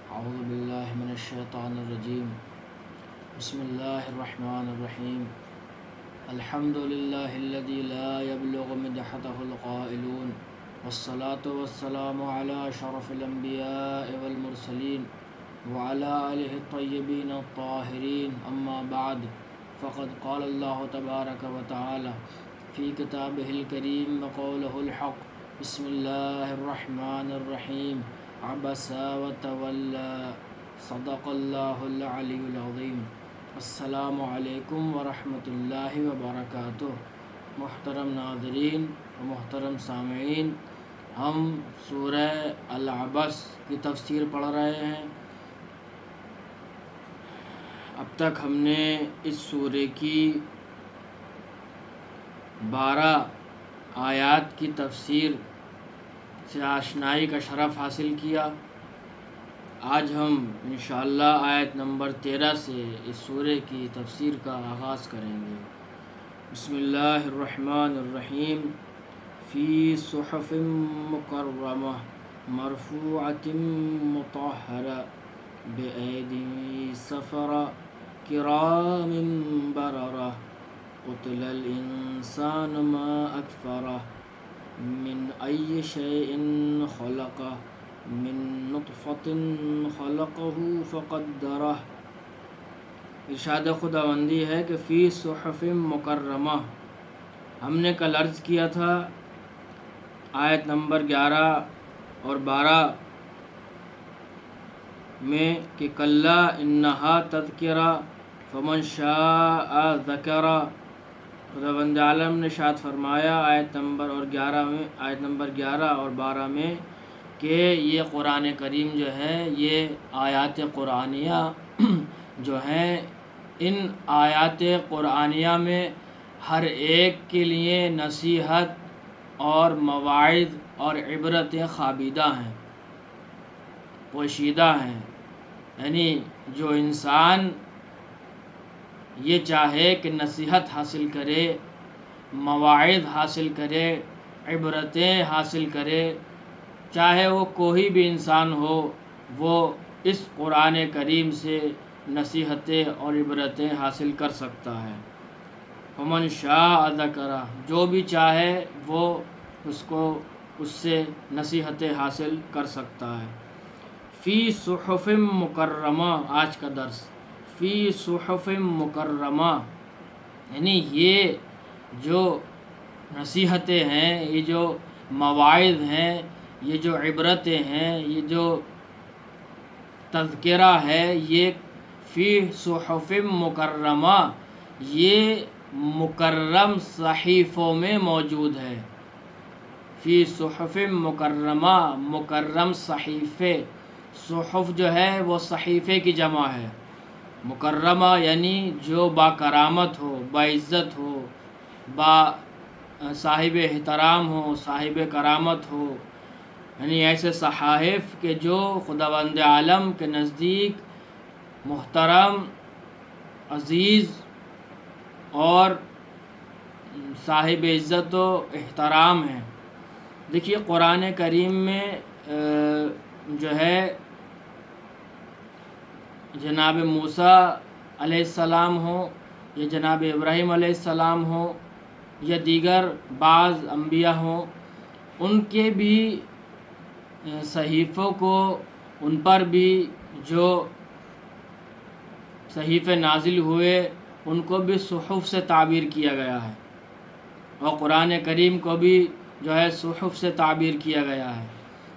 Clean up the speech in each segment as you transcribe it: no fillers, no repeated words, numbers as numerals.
اعوذ باللہ من الشیطان الرجیم بسم اللہ الرحمن الرحیم الحمد للہ الذی لا یبلغ مدحته القائلون والصلاة والسلام علی شرف الانبیاء والمرسلین وعلى آلہ الطیبین الطاہرین اما بعد فقد قال اللہ تبارک وتعالی فی کتابہ الکریم وقولہ الحق بسم اللہ الرحمن الرحیم عبس وتولى صدق اللہ العلی العظیم۔ السلام علیکم ورحمۃ اللہ وبرکاتہ۔ محترم ناظرین و محترم سامعین، ہم سورہ العبس کی تفسیر پڑھ رہے ہیں۔ اب تک ہم نے اس سورہ کی 12 آیات کی تفسیر سے آشنائی کا شرف حاصل کیا۔ آج ہم انشاءاللہ آیت نمبر 13 سے اس سورہ کی تفسیر کا آغاز کریں گے۔ بسم اللہ الرحمن الرحیم۔ فی صحف مکرمہ مرفوعۃ مطہرہ بأیدی سفرہ کرام بررہ قتل الانسان ما اکفرہ من ای شیء خلقہ من نطفۃ خلقہ فقدرہ۔ ارشاد خداوندی ہے کہ فی صحف مکرمہ، ہم نے کل عرض کیا تھا آیت نمبر 11 اور 12 میں کہ کلا انہا تذکرہ فمن شاء ذکرہ۔ خداوند عالم نے ارشاد فرمایا آیت نمبر 11 اور 12 میں کہ یہ قرآن کریم جو ہے، یہ آیات قرآنیہ جو ہیں، ان آیات قرآنیہ میں ہر ایک کے لیے نصیحت اور مواعظ اور عبرتیں خابیدہ ہیں، پوشیدہ ہیں۔ یعنی جو انسان یہ چاہے کہ نصیحت حاصل کرے، مواعظ حاصل کرے، عبرتیں حاصل کرے، چاہے وہ کوئی بھی انسان ہو، وہ اس قرآن کریم سے نصیحتیں اور عبرتیں حاصل کر سکتا ہے۔ فمن شاء ذکرہ، جو بھی چاہے وہ اس سے نصیحتیں حاصل کر سکتا ہے۔ فی صحف مکرمہ، آج کا درس فی صحف مکرمہ، یعنی یہ جو نصیحتیں ہیں، یہ جو مواعظ ہیں، یہ جو عبرتیں ہیں، یہ جو تذکرہ ہے، یہ فی صحف مکرمہ، یہ مکرم صحیفوں میں موجود ہے۔ فی صحف مکرمہ، مکرم صحیفے، صحف جو ہے وہ صحیفے کی جمع ہے۔ مکرمہ یعنی جو با کرامت ہو، با عزت ہو، با صاحب احترام ہو، صاحب کرامت ہو، یعنی ایسے صحائف کہ جو خداوند عالم کے نزدیک محترم، عزیز اور صاحب عزت و احترام ہیں۔ دیکھیے قرآن کریم میں جو ہے جناب موسیٰ علیہ السلام ہوں یا جناب ابراہیم علیہ السلام ہوں یا دیگر بعض انبیاء ہوں، ان کے بھی صحیفوں کو، ان پر بھی جو صحیفے نازل ہوئے ان کو بھی صحف سے تعبیر کیا گیا ہے، اور قرآن کریم کو بھی جو ہے صحف سے تعبیر کیا گیا ہے۔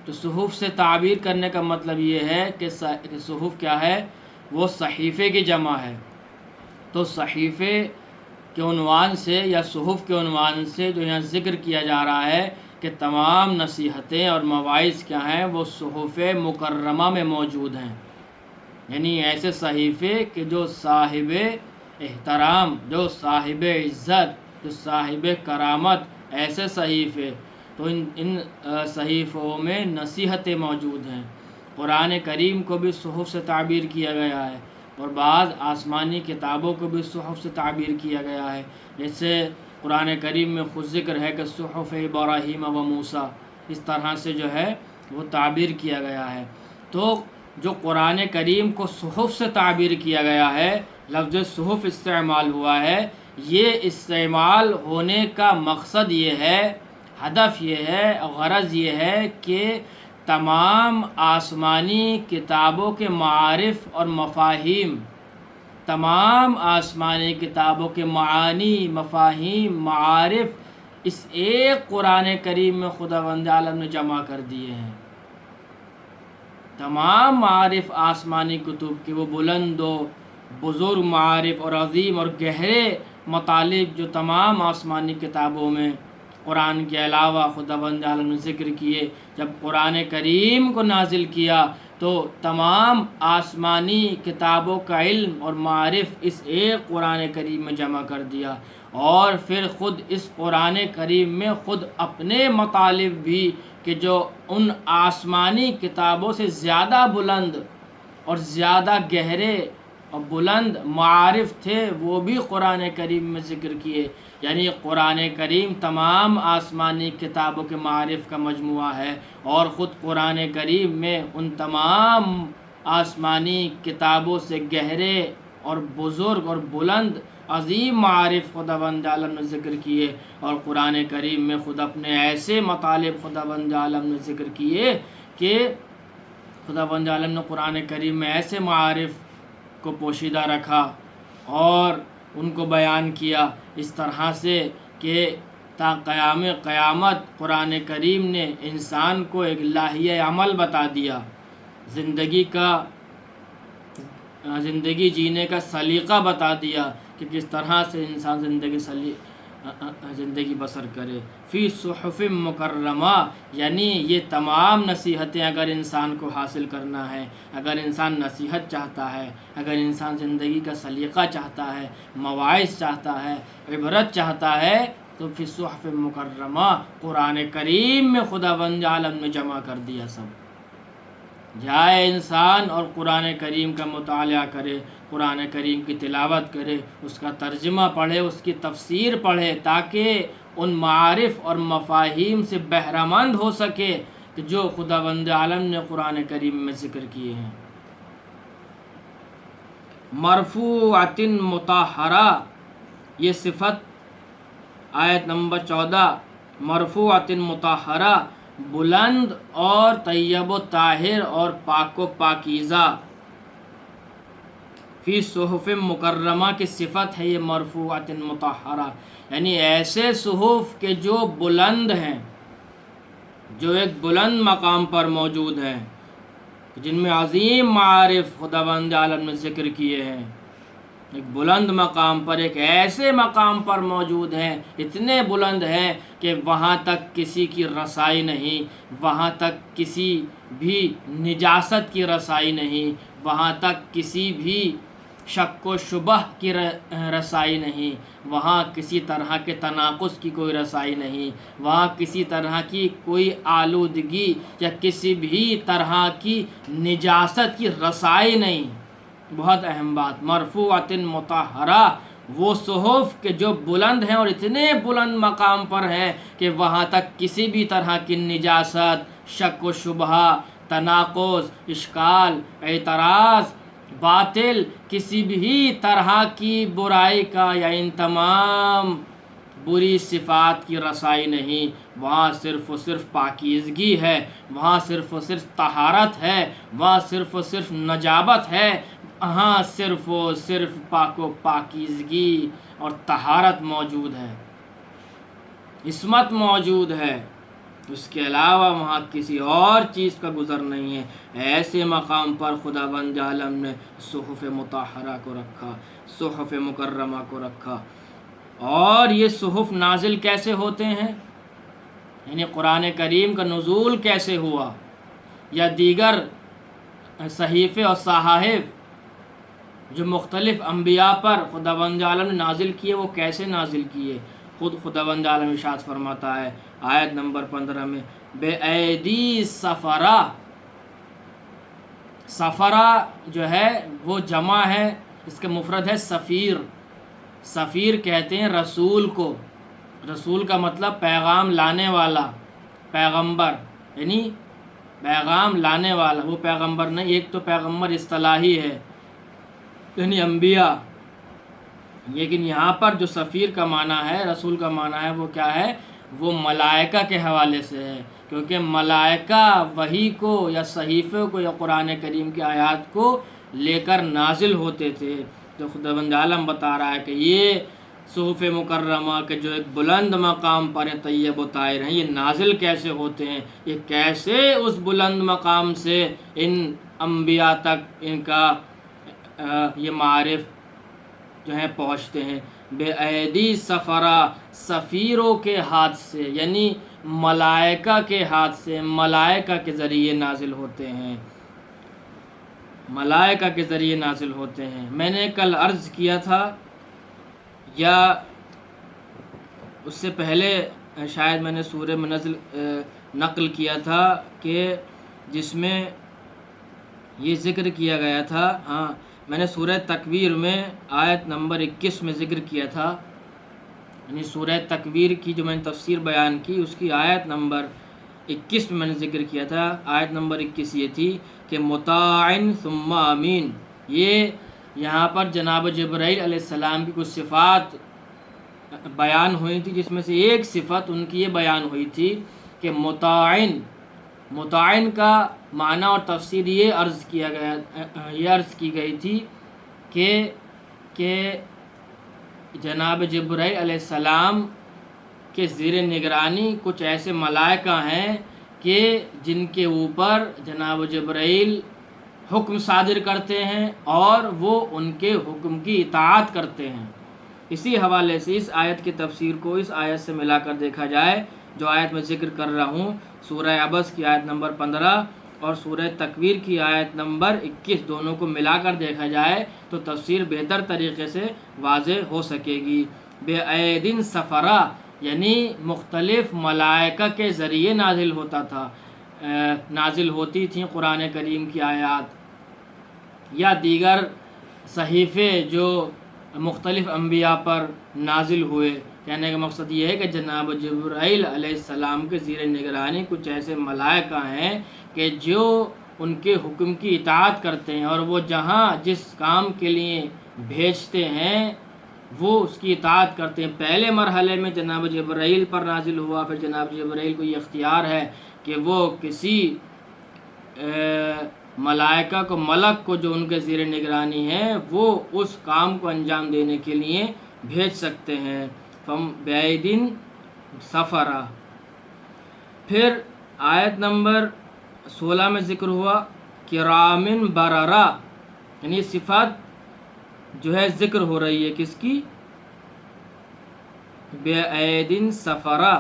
تو صحف سے تعبیر کرنے کا مطلب یہ ہے کہ صحف کیا ہے، وہ صحیفے کی جمع ہے۔ تو صحیفے کے عنوان سے یا صحف کے عنوان سے جو یہاں ذکر کیا جا رہا ہے کہ تمام نصیحتیں اور مواعظ کیا ہیں، وہ صحف مکرمہ میں موجود ہیں۔ یعنی ایسے صحیفے کہ جو صاحب احترام، جو صاحب عزت، جو صاحب کرامت، ایسے صحیفے، تو ان صحیفوں میں نصیحتیں موجود ہیں۔ قرآن کریم کو بھی صحف سے تعبیر کیا گیا ہے، اور بعض آسمانی کتابوں کو بھی صحف سے تعبیر کیا گیا ہے، جیسے قرآن کریم میں خود ذکر ہے کہ صحف ابراہیم و موسیٰ، اس طرح سے جو ہے وہ تعبیر کیا گیا ہے۔ تو جو قرآن کریم کو صحف سے تعبیر کیا گیا ہے، لفظ صحف استعمال ہوا ہے، یہ استعمال ہونے کا مقصد یہ ہے، ہدف یہ ہے، غرض یہ ہے کہ تمام آسمانی کتابوں کے معارف اور مفاہیم، تمام آسمانی کتابوں کے معانی، مفاہیم، معارف اس ایک قرآن کریم میں خداوند عالم نے جمع کر دیے ہیں۔ تمام معارف آسمانی کتب کے، وہ بلند و بزرگ معارف اور عظیم اور گہرے مطالب جو تمام آسمانی کتابوں میں قرآن کے علاوہ خداوند عالم نے ذکر کیے، جب قرآن کریم کو نازل کیا تو تمام آسمانی کتابوں کا علم اور معارف اس ایک قرآن کریم میں جمع کر دیا، اور پھر خود اس قرآن کریم میں خود اپنے مطالب بھی کہ جو ان آسمانی کتابوں سے زیادہ بلند اور زیادہ گہرے اور بلند معارف تھے، وہ بھی قرآن کریم میں ذکر کیے۔ یعنی قرآن کریم تمام آسمانی کتابوں کے معارف کا مجموعہ ہے، اور خود قرآن کریم میں ان تمام آسمانی کتابوں سے گہرے اور بزرگ اور بلند عظیم معارف خداوند عالم نے ذکر کیے، اور قرآن کریم میں خود اپنے ایسے مطالب خداوند عالم نے ذکر کیے کہ خداوند عالم نے قرآن کریم میں ایسے معارف کو پوشیدہ رکھا اور ان کو بیان کیا اس طرح سے کہ تا قیام قیامت قرآن کریم نے انسان کو ایک لائحہ عمل بتا دیا، زندگی جینے کا سلیقہ بتا دیا کہ کس طرح سے انسان زندگی بسر کرے۔ فی صحف مکرمہ، یعنی یہ تمام نصیحتیں اگر انسان کو حاصل کرنا ہے، اگر انسان نصیحت چاہتا ہے، اگر انسان زندگی کا سلیقہ چاہتا ہے، مواعظ چاہتا ہے، عبرت چاہتا ہے، تو فی صحف مکرمہ قرآن کریم میں خداوند عالم نے جمع کر دیا سب۔ جائے انسان اور قرآن کریم کا مطالعہ کرے، قرآن کریم کی تلاوت کرے، اس کا ترجمہ پڑھے، اس کی تفسیر پڑھے، تاکہ ان معارف اور مفاہیم سے بہرہ مند ہو سکے کہ جو خداوند عالم نے قرآن کریم میں ذکر کیے ہیں۔ مرفوعۃ مطہرہ، یہ صفت آیت نمبر 14، مرفوعۃ مطہرہ، بلند اور طیب و طاہر اور پاک و پاکیزہ۔ فی صحف مکرمہ کی صفت ہے یہ مرفوعۃ مطہرہ، یعنی ایسے صحف کہ جو بلند ہیں، جو ایک بلند مقام پر موجود ہیں، جن میں عظیم معارف خداوند عالم نے ذکر کیے ہیں، ایک بلند مقام پر، ایک ایسے مقام پر موجود ہیں، اتنے بلند ہیں کہ وہاں تک کسی کی رسائی نہیں، وہاں تک کسی بھی نجاست کی رسائی نہیں، وہاں تک کسی بھی شک و شبہ کی رسائی نہیں، وہاں کسی طرح کے تناقض کی کوئی رسائی نہیں، وہاں کسی طرح کی کوئی آلودگی یا کسی بھی طرح کی نجاست کی رسائی نہیں۔ بہت اہم بات، مرفوعۃ مطہرہ، وہ صحف کہ جو بلند ہیں اور اتنے بلند مقام پر ہیں کہ وہاں تک کسی بھی طرح کی نجاست، شک و شبہ، تناقض، اشکال، اعتراض، باطل، کسی بھی طرح کی برائی کا یا ان تمام بری صفات کی رسائی نہیں۔ وہاں صرف و صرف پاکیزگی ہے، وہاں صرف و صرف طہارت ہے، وہاں صرف و صرف نجابت ہے، وہاں صرف و صرف پاک و پاکیزگی اور طہارت موجود ہے، عصمت موجود ہے، اس کے علاوہ وہاں کسی اور چیز کا گزر نہیں ہے۔ ایسے مقام پر خداوند عالم نے صحف مطہرہ کو رکھا، صحف مکرمہ کو رکھا۔ اور یہ صحف نازل کیسے ہوتے ہیں، یعنی قرآن کریم کا نزول کیسے ہوا، یا دیگر صحیفے اور صحائف جو مختلف انبیاء پر خداوند عالم نے نازل کیے، وہ کیسے نازل کیے۔ خود خداوند عالم ارشاد فرماتا ہے آیت نمبر 15 میں، بے ایدی سفرہ، سفرہ جو ہے وہ جمع ہے، اس کا مفرد ہے سفیر۔ سفیر کہتے ہیں رسول کو، رسول کا مطلب پیغام لانے والا، پیغمبر، یعنی پیغام لانے والا، وہ پیغمبر نہیں. ایک تو پیغمبر اصطلاحی ہے یعنی انبیاء، لیکن یہاں پر جو سفیر کا معنی ہے، رسول کا معنی ہے، وہ کیا ہے؟ وہ ملائکہ کے حوالے سے ہے، کیونکہ ملائکہ وحی کو یا صحیفے کو یا قرآن کریم کی آیات کو لے کر نازل ہوتے تھے. تو خداوند عالم بتا رہا ہے کہ یہ صحف مکرمہ کے جو ایک بلند مقام پر طیب و طاہر ہیں، یہ نازل کیسے ہوتے ہیں، یہ کیسے اس بلند مقام سے ان انبیاء تک ان کا یہ معارف جو ہیں پہنچتے ہیں. بے ایدی سفرا، سفیروں کے ہاتھ سے، یعنی ملائکہ کے ہاتھ سے، ملائکہ کے ذریعے نازل ہوتے ہیں، ملائکہ کے ذریعے نازل ہوتے ہیں. میں نے کل عرض کیا تھا یا اس سے پہلے شاید میں نے سورہ منزل نقل کیا تھا کہ جس میں یہ ذکر کیا گیا تھا. ہاں، میں نے سورہ تکویر میں آیت نمبر 21 میں ذکر کیا تھا، یعنی سورہ تکویر کی جو میں نے تفسیر بیان کی اس کی آیت نمبر 21 میں نے ذکر کیا تھا. آیت نمبر 21 یہ تھی کہ مطاعن ثم امین. یہ یہاں پر جناب جبرائیل علیہ السلام کی کچھ صفات بیان ہوئی تھی، جس میں سے ایک صفت ان کی یہ بیان ہوئی تھی کہ مطاعن. مطاعن کا معنی اور تفسیر یہ عرض کی گئی تھی کہ جناب جبرائیل علیہ السلام کے زیر نگرانی کچھ ایسے ملائکہ ہیں کہ جن کے اوپر جناب جبرائیل حکم صادر کرتے ہیں اور وہ ان کے حکم کی اطاعت کرتے ہیں. اسی حوالے سے اس آیت کی تفسیر کو اس آیت سے ملا کر دیکھا جائے جو آیت میں ذکر کر رہا ہوں، سورہ عبس کی آیت نمبر 15 اور سورہ تکویر کی آیت نمبر 21، دونوں کو ملا کر دیکھا جائے تو تفسیر بہتر طریقے سے واضح ہو سکے گی. بے ایدن سفرا یعنی مختلف ملائکہ کے ذریعے نازل ہوتا تھا، نازل ہوتی تھیں قرآن کریم کی آیات یا دیگر صحیفے جو مختلف انبیاء پر نازل ہوئے. کہنے کا مقصد یہ ہے کہ جناب جبرائیل علیہ السلام کے زیر نگرانی کچھ ایسے ملائکہ ہیں کہ جو ان کے حکم کی اطاعت کرتے ہیں، اور وہ جہاں جس کام کے لیے بھیجتے ہیں وہ اس کی اطاعت کرتے ہیں. پہلے مرحلے میں جناب جبرائیل پر نازل ہوا، پھر جناب جبرائیل کو یہ اختیار ہے کہ وہ کسی ملائکہ کو، ملک کو جو ان کے زیر نگرانی ہے، وہ اس کام کو انجام دینے کے لیے بھیج سکتے ہیں. فم بیدن سفرا. پھر آیت نمبر 16 میں ذکر ہوا کرامن بررا، یعنی صفات جو ہے ذکر ہو رہی ہے کس کی؟ بے ایدن سفرا.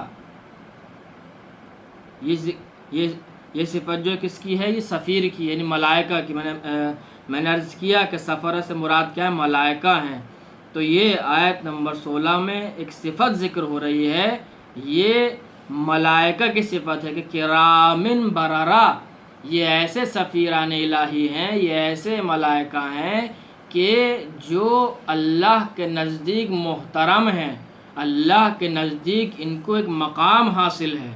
یہ صفت جو کس کی ہے؟ یہ سفیر کی، یعنی ملائکہ کی. میں نے عرض کیا کہ سفرہ سے مراد کیا ہے؟ ملائکہ ہیں. تو یہ آیت نمبر 16 میں ایک صفت ذکر ہو رہی ہے، یہ ملائکہ کی صفت ہے کہ کرامن بررا. یہ ایسے سفیران الہی ہیں، یہ ایسے ملائکہ ہیں کہ جو اللہ کے نزدیک محترم ہیں، اللہ کے نزدیک ان کو ایک مقام حاصل ہے.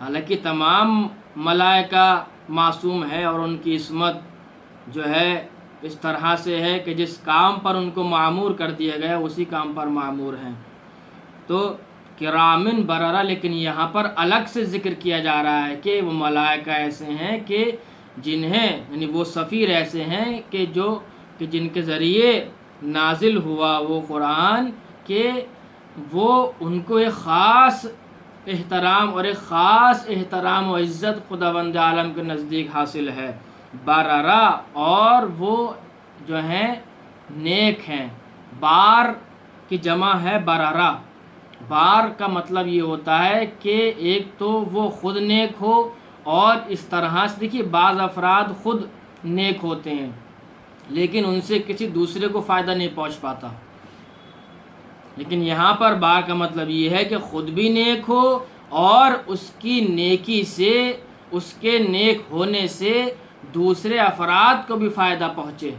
حالانکہ تمام ملائکہ معصوم ہے اور ان کی عصمت جو ہے اس طرح سے ہے کہ جس کام پر ان کو معمور کر دیا گیا اسی کام پر معمور ہیں. تو کرامن بررا، لیکن یہاں پر الگ سے ذکر کیا جا رہا ہے کہ وہ ملائکہ ایسے ہیں کہ جنہیں، یعنی وہ سفیر ایسے ہیں کہ جن کے ذریعے نازل ہوا وہ قرآن، کہ وہ ان کو ایک خاص احترام اور ایک خاص احترام و عزت خداوند عالم کے نزدیک حاصل ہے. بررا، اور وہ جو ہیں نیک ہیں. بار کی جمع ہے بررا. بار کا مطلب یہ ہوتا ہے کہ ایک تو وہ خود نیک ہو، اور اس طرح سے دیکھیے بعض افراد خود نیک ہوتے ہیں لیکن ان سے کسی دوسرے کو فائدہ نہیں پہنچ پاتا. لیکن یہاں پر بار کا مطلب یہ ہے کہ خود بھی نیک ہو اور اس کی نیکی سے، اس کے نیک ہونے سے دوسرے افراد کو بھی فائدہ پہنچے.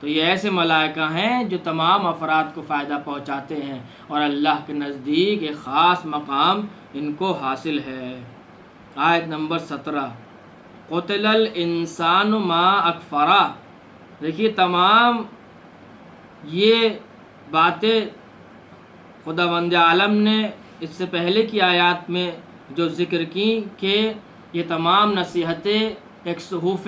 تو یہ ایسے ملائکہ ہیں جو تمام افراد کو فائدہ پہنچاتے ہیں اور اللہ کے نزدیک ایک خاص مقام ان کو حاصل ہے. آیت نمبر 17 قتل الانسان ما اکفرا، دیکھیے تمام یہ باتیں خداوند عالم نے اس سے پہلے کی آیات میں جو ذکر کی کہ یہ تمام نصیحتیں ایک صحف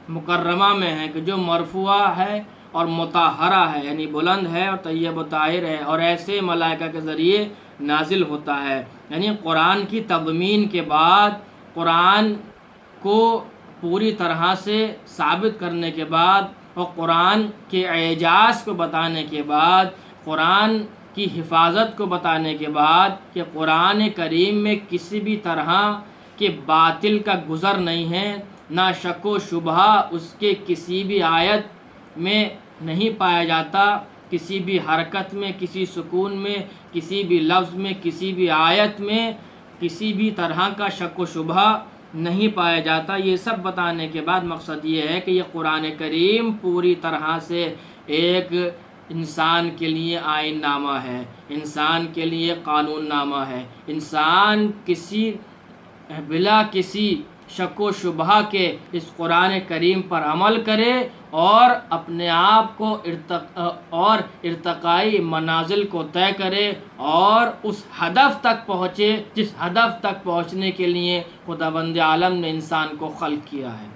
مکرمہ میں ہیں کہ جو مرفوعہ ہے اور مطہرہ ہے، یعنی بلند ہے اور طیب و طاہر ہے، اور ایسے ملائکہ کے ذریعے نازل ہوتا ہے۔ یعنی قرآن کی تضمین کے بعد، قرآن کو پوری طرح سے ثابت کرنے کے بعد اور قرآن کے اعجاز کو بتانے کے بعد، قرآن کی حفاظت کو بتانے کے بعد کہ قرآن کریم میں کسی بھی طرح کے باطل کا گزر نہیں ہے، نہ شک و شبہ اس کے کسی بھی آیت میں نہیں پایا جاتا، کسی بھی حرکت میں، کسی سکون میں، کسی بھی لفظ میں، کسی بھی آیت میں کسی بھی طرح کا شک و شبہ نہیں پایا جاتا۔ یہ سب بتانے کے بعد مقصد یہ ہے کہ یہ قرآن کریم پوری طرح سے ایک انسان کے لیے آئین نامہ ہے، انسان کے لیے قانون نامہ ہے۔ انسان بلا کسی شک و شبہ کے اس قرآن کریم پر عمل کرے اور اپنے آپ کو ارتقائی منازل کو طے کرے اور اس ہدف تک پہنچے جس ہدف تک پہنچنے کے لیے خداوند عالم نے انسان کو خلق کیا ہے۔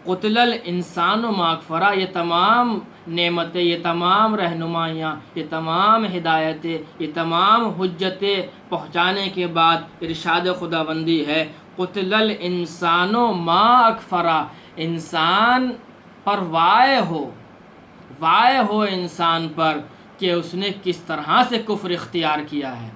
قتل الانسان ما اکفرا، یہ تمام نعمتیں، یہ تمام رہنمائیاں، یہ تمام ہدایتیں، یہ تمام حجتیں پہنچانے کے بعد ارشاد خداوندی ہے قتل الانسان ما اکفرا، انسان پر واقع ہو انسان پر کہ اس نے کس طرح سے کفر اختیار کیا ہے۔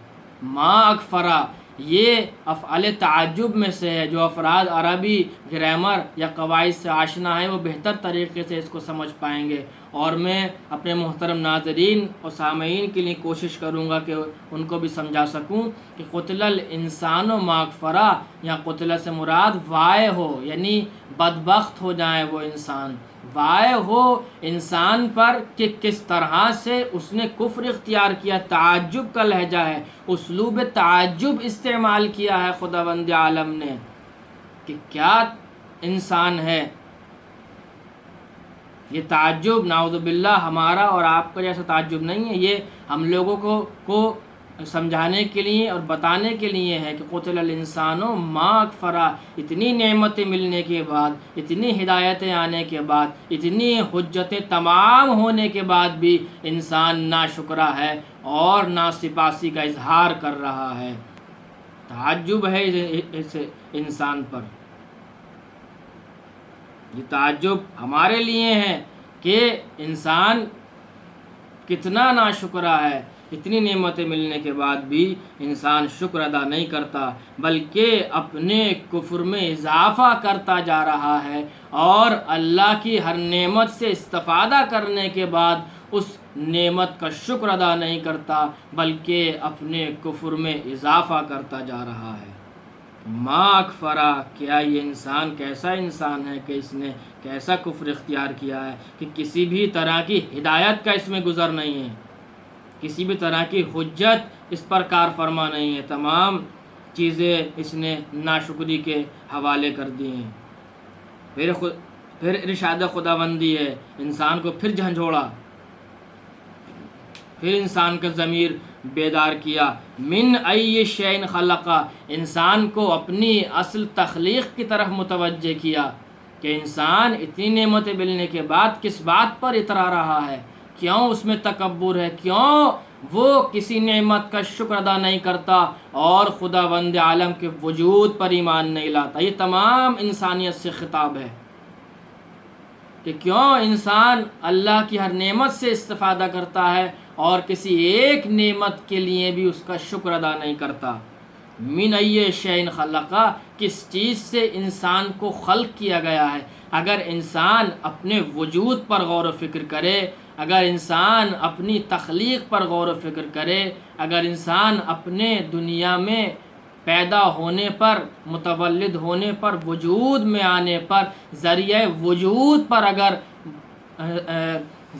ما اکفرا یہ افعال تعجب میں سے ہے، جو افراد عربی گرامر یا قواعد سے آشنا ہیں وہ بہتر طریقے سے اس کو سمجھ پائیں گے، اور میں اپنے محترم ناظرین اور سامعین کے لیے کوشش کروں گا کہ ان کو بھی سمجھا سکوں کہ قتل الانسان ما اکفرا یا قتل سے مراد واقع ہو، یعنی بدبخت ہو جائے وہ انسان، واقع ہو انسان پر کہ کس طرح سے اس نے کفر اختیار کیا۔ تعجب کا لہجہ ہے، اسلوب تعجب استعمال کیا ہے خداوند عالم نے کہ کیا انسان ہے۔ یہ تعجب نعوذ باللہ ہمارا اور آپ کا جیسا تعجب نہیں ہے، یہ ہم لوگوں کو سمجھانے کے لیے اور بتانے کے لیے ہے کہ قتل الانسان ما اکفرا، اتنی نعمتیں ملنے کے بعد، اتنی ہدایتیں آنے کے بعد، اتنی حجتیں تمام ہونے کے بعد بھی انسان ناشکرا ہے اور ناسپاسی کا اظہار کر رہا ہے۔ تعجب ہے اس انسان پر، یہ تعجب ہمارے لیے ہے کہ انسان کتنا ناشکرا ہے، اتنی نعمتیں ملنے کے بعد بھی انسان شکر ادا نہیں کرتا بلکہ اپنے کفر میں اضافہ کرتا جا رہا ہے، اور اللہ کی ہر نعمت سے استفادہ کرنے کے بعد اس نعمت کا شکر ادا نہیں کرتا بلکہ اپنے کفر میں اضافہ کرتا جا رہا ہے۔ ما اکفرا، کیا یہ انسان کیسا انسان ہے کہ اس نے کیسا کفر اختیار کیا ہے کہ کسی بھی طرح کی ہدایت کا اس میں گزر نہیں ہے، کسی بھی طرح کی حجت اس پر کار فرما نہیں ہے، تمام چیزیں اس نے ناشکری کے حوالے کر دی ہیں۔ پھر ارشاد خداوندی ہے، انسان کو پھر جھنجھوڑا، پھر انسان کا ضمیر بیدار کیا۔ من ای شیء خلقا، انسان کو اپنی اصل تخلیق کی طرف متوجہ کیا کہ انسان اتنی نعمتیں ملنے کے بعد کس بات پر اترا رہا ہے، کیوں اس میں تکبر ہے، کیوں وہ کسی نعمت کا شکر ادا نہیں کرتا اور خداوند عالم کے وجود پر ایمان نہیں لاتا۔ یہ تمام انسانیت سے خطاب ہے کہ کیوں انسان اللہ کی ہر نعمت سے استفادہ کرتا ہے اور کسی ایک نعمت کے لیے بھی اس کا شکر ادا نہیں کرتا۔ من ای شیء خلقا، کس چیز سے انسان کو خلق کیا گیا ہے۔ اگر انسان اپنے وجود پر غور و فکر کرے، اگر انسان اپنی تخلیق پر غور و فکر کرے، اگر انسان اپنے دنیا میں پیدا ہونے پر، متولد ہونے پر، وجود میں آنے پر، ذریعہ وجود پر اگر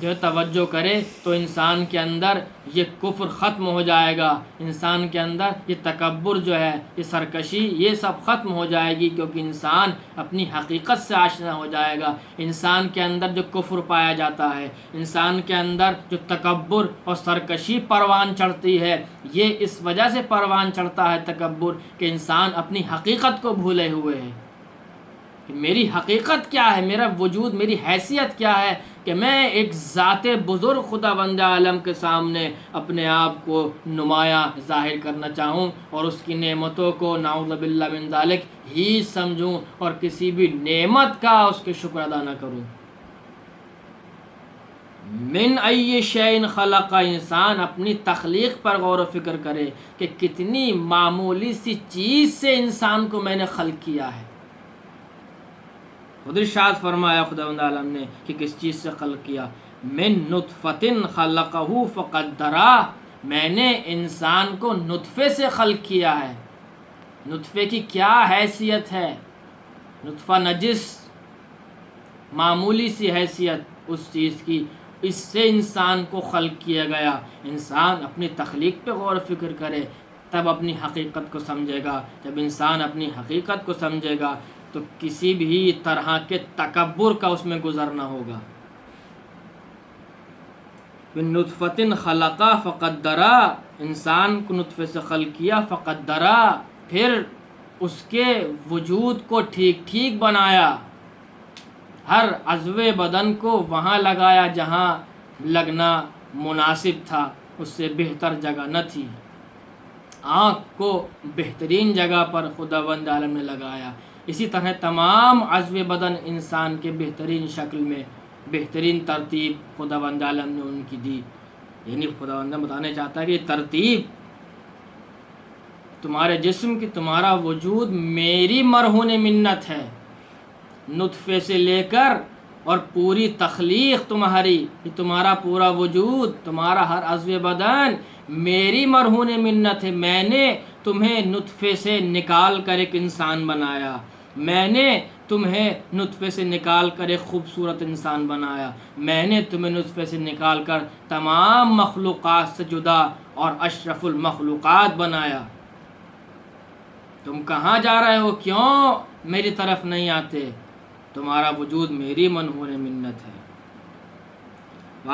جو توجہ کرے تو انسان کے اندر یہ کفر ختم ہو جائے گا، انسان کے اندر یہ تکبر جو ہے، یہ سرکشی، یہ سب ختم ہو جائے گی، کیونکہ انسان اپنی حقیقت سے آشنا ہو جائے گا۔ انسان کے اندر جو کفر پایا جاتا ہے، انسان کے اندر جو تکبر اور سرکشی پروان چڑھتی ہے، یہ اس وجہ سے پروان چڑھتا ہے تکبر کہ انسان اپنی حقیقت کو بھولے ہوئے ہے کہ میری حقیقت کیا ہے، میرا وجود، میری حیثیت کیا ہے کہ میں ایک ذات بزرگ خداوند عالم کے سامنے اپنے آپ کو نمایاں ظاہر کرنا چاہوں اور اس کی نعمتوں کو نعوذ باللہ من ذالک ہی سمجھوں اور کسی بھی نعمت کا اس کے شکر ادا نہ کروں۔ من ای شیء خلق، انسان اپنی تخلیق پر غور و فکر کرے کہ کتنی معمولی سی چیز سے انسان کو میں نے خلق کیا ہے۔ خود ارشاد فرمایا خداوند عالم نے کہ کس چیز سے خلق کیا، من نطفۃ خلقہ فقدرہ، میں نے انسان کو نطفے سے خلق کیا ہے۔ نطفے کی کیا حیثیت ہے؟ نطفہ نجس، معمولی سی حیثیت اس چیز کی، اس سے انسان کو خلق کیا گیا۔ انسان اپنی تخلیق پہ غور و فکر کرے تب اپنی حقیقت کو سمجھے گا۔ جب انسان اپنی حقیقت کو سمجھے گا تو کسی بھی طرح کے تکبر کا اس میں گزرنا ہوگا۔ من نطفۃ خلقہ فقدرہ، انسان کو نطفے سے خلق کیا، فقدرہ، پھر اس کے وجود کو ٹھیک ٹھیک بنایا، ہر عضو بدن کو وہاں لگایا جہاں لگنا مناسب تھا، اس سے بہتر جگہ نہ تھی۔ آنکھ کو بہترین جگہ پر خداوند عالم نے لگایا، اسی طرح تمام عضو بدن انسان کے بہترین شکل میں بہترین ترتیب خداوند عالم نے ان کی دی۔ یعنی خداوند بتانا چاہتا ہے کہ یہ ترتیب تمہارے جسم کی، تمہارا وجود میری مرہون منت ہے، نطفے سے لے کر اور پوری تخلیق تمہاری، یہ تمہارا پورا وجود، تمہارا ہر عضو بدن میری مرہون منت ہے۔ میں نے تمہیں نطفے سے نکال کر ایک انسان بنایا، میں نے تمہیں نطفے سے نکال کر ایک خوبصورت انسان بنایا، میں نے تمہیں نطفے سے نکال کر تمام مخلوقات سے جدا اور اشرف المخلوقات بنایا۔ تم کہاں جا رہے ہو؟ کیوں میری طرف نہیں آتے؟ تمہارا وجود میری منہور منت ہے۔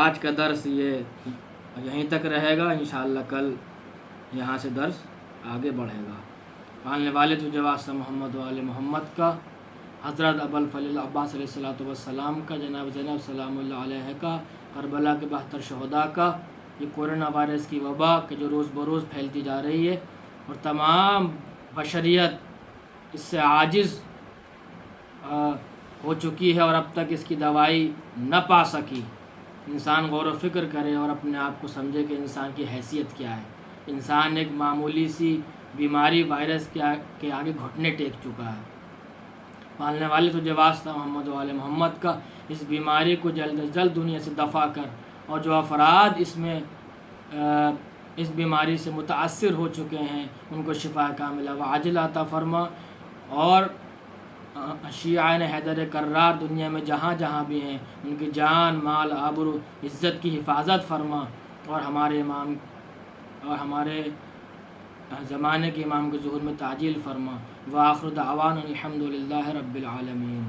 آج کا درس یہ یہیں تک رہے گا، انشاءاللہ کل یہاں سے درس آگے بڑھے گا۔ پالنے والے تو جواز محمد و آل محمد کا، حضرت ابو الفضل عباس علیہ السلام کا، جناب زینب سلام اللہ علیہ کا، کربلا کے 72 شہداء کا، یہ کورونا وائرس کی وبا کہ جو روز بروز پھیلتی جا رہی ہے اور تمام بشریت اس سے عاجز ہو چکی ہے اور اب تک اس کی دوائی نہ پا سکی۔ انسان غور و فکر کرے اور اپنے آپ کو سمجھے کہ انسان کی حیثیت کیا ہے۔ انسان ایک معمولی سی بیماری وائرس کے آگے گھٹنے ٹیک چکا ہے۔ پالنے والے تو جواز تھا محمد و آل محمد کا، اس بیماری کو جلد از جلد دنیا سے دفع کر، اور جو افراد اس میں اس بیماری سے متاثر ہو چکے ہیں ان کو شفا کاملہ و عاجلہ عطا فرما، اور شیعان حیدر کرار دنیا میں جہاں جہاں بھی ہیں ان کی جان، مال، آبرو، عزت کی حفاظت فرما، اور ہمارے امام اور ہمارے زمانے کے امام کے ظہور میں تعجیل فرما۔ وآخر دعوانا الحمد للہ رب العالمین۔